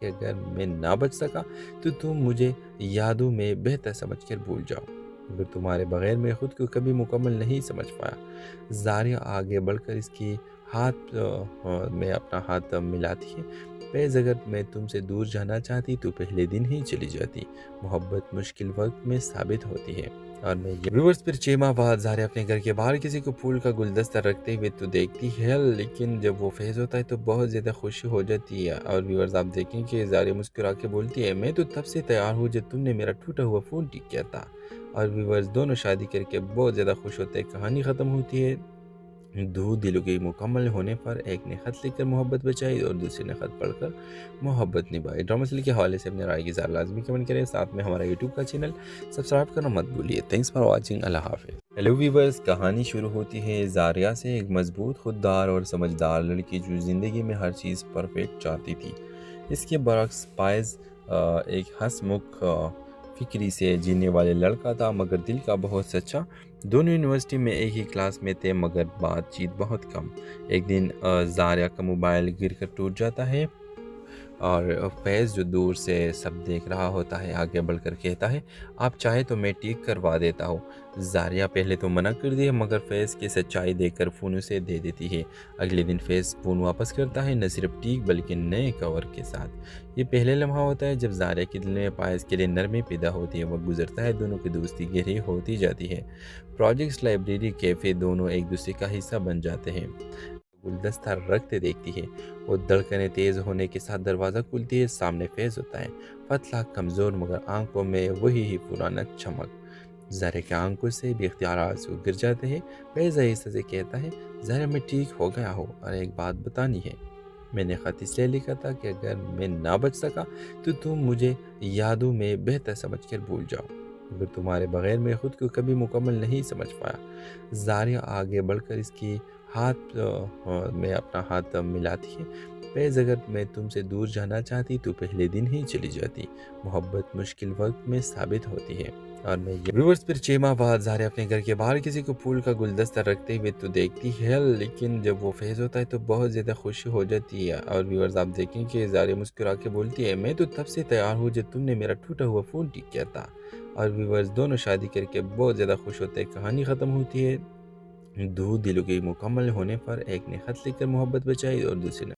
کہ اگر میں نہ بچ سکا تو تم مجھے یادوں میں بہتر سمجھ کر بھول جاؤ، اگر تمہارے بغیر میں خود کو کبھی مکمل نہیں سمجھ پایا۔ زاریہ آگے بڑھ کر اس کی میں اپنا ہاتھ ملاتی ہے۔ فیض، اگر میں تم سے دور جانا چاہتی تو پہلے دن ہی چلی جاتی، محبت مشکل وقت میں ثابت ہوتی ہے۔ اور میں یہ ویورز پھر 6 ماہ بعد زاریہ اپنے گھر کے باہر کسی کو پھول کا گلدستہ رکھتے ہوئے تو دیکھتی ہے، لیکن جب وہ فیض ہوتا ہے تو بہت زیادہ خوشی ہو جاتی ہے۔ اور ویورز آپ دیکھیں کہ زاریہ مسکرا کے بولتی ہے، میں تو تب سے تیار ہوں جب تم نے میرا ٹوٹا ہوا فون ٹھیک کیا تھا۔ اور ویورز دونوں شادی کر کے بہت زیادہ خوش ہوتے ہیں۔ کہانی ختم ہوتی ہے دو دلوں کے مکمل ہونے پر، ایک نے خط لکھ کر محبت بچائی اور دوسرے نے خط پڑھ کر محبت نبھائی۔ ڈرامہ سیریل کے حوالے سے اپنے رائے کی اظہار لازمی کمنٹ کریں، ساتھ میں ہمارا یوٹیوب کا چینل سبسکرائب کرنا مت بھولیے۔ تھینکس فار واچنگ، اللہ حافظ۔ ہیلو ویورز، کہانی شروع ہوتی ہے زاریہ سے، ایک مضبوط، خوددار اور سمجھدار لڑکی جو زندگی میں ہر چیز پرفیکٹ چاہتی تھی۔ اس کے برعکس پائز ایک ہنس مکھ فکری سے جینے والے لڑکا تھا، مگر دل کا بہت سچا۔ دونوں یونیورسٹی میں ایک ہی کلاس میں تھے، مگر بات چیت بہت کم۔ ایک دن زاریہ کا موبائل گر کر ٹوٹ جاتا ہے اور فیض جو دور سے سب دیکھ رہا ہوتا ہے آگے بڑھ کر کہتا ہے، آپ چاہے تو میں ٹھیک کروا دیتا ہوں۔ زاریہ پہلے تو منع کر دی ہے، مگر فیض کی سچائی دیکھ کر فون اسے دے دیتی ہے۔ اگلے دن فیض فون واپس کرتا ہے، نہ صرف ٹھیک بلکہ نئے کور کے ساتھ۔ یہ پہلے لمحہ ہوتا ہے جب زاریہ کے دل میں پائز کے لیے نرمی پیدا ہوتی ہے۔ وقت گزرتا ہے، دونوں کی دوستی گہری ہوتی جاتی ہے۔ پروجیکٹس، لائبریری، کیفے، دونوں ایک دوسرے کا حصہ بن جاتے ہیں۔ گلدستہ رکھتے دیکھتی ہے، وہ دھڑکنیں تیز ہونے کے ساتھ دروازہ کھلتی ہے، سامنے فیض ہوتا ہے، پتلا، کمزور، مگر آنکھوں میں وہی ہی پرانا چمک۔ زاریہ کے آنکھوں سے بے اختیار آنسو گر جاتے ہیں۔ فیض آہستہ سے کہتا ہے، زاریہ میں ٹھیک ہو گیا ہوں اور ایک بات بتانی ہے، میں نے خط اس لیے لکھا تھا کہ اگر میں نہ بچ سکا تو تم مجھے یادوں میں بہتر سمجھ کر بھول جاؤ، اگر تمہارے بغیر میں خود کو کبھی مکمل نہیں سمجھ پایا۔ زاریہ آگے بڑھ کر اس کی میں اپنا ہاتھ ملاتی ہے۔ فیض، اگر میں تم سے دور جانا چاہتی تو پہلے دن ہی چلی جاتی، محبت مشکل وقت میں ثابت ہوتی ہے۔ اور میں یہ ویورز پھر 6 ماہ بعد زاریہ اپنے گھر کے باہر کسی کو پھول کا گلدستہ رکھتے ہوئے تو دیکھتی ہے، لیکن جب وہ فیض ہوتا ہے تو بہت زیادہ خوشی ہو جاتی ہے۔ اور ویورز آپ دیکھیں کہ زاریہ مسکرا کے بولتی ہے، میں تو تب سے تیار ہوں جب تم نے میرا ٹوٹا ہوا فون ٹھیک کیا تھا۔ اور ویورز دونوں شادی کر کے بہت زیادہ خوش ہوتے ہیں۔ کہانی ختم ہوتی ہے دو دلوں کے مکمل ہونے پر، ایک نے خط لکھ کر محبت بچائی اور دوسرے نے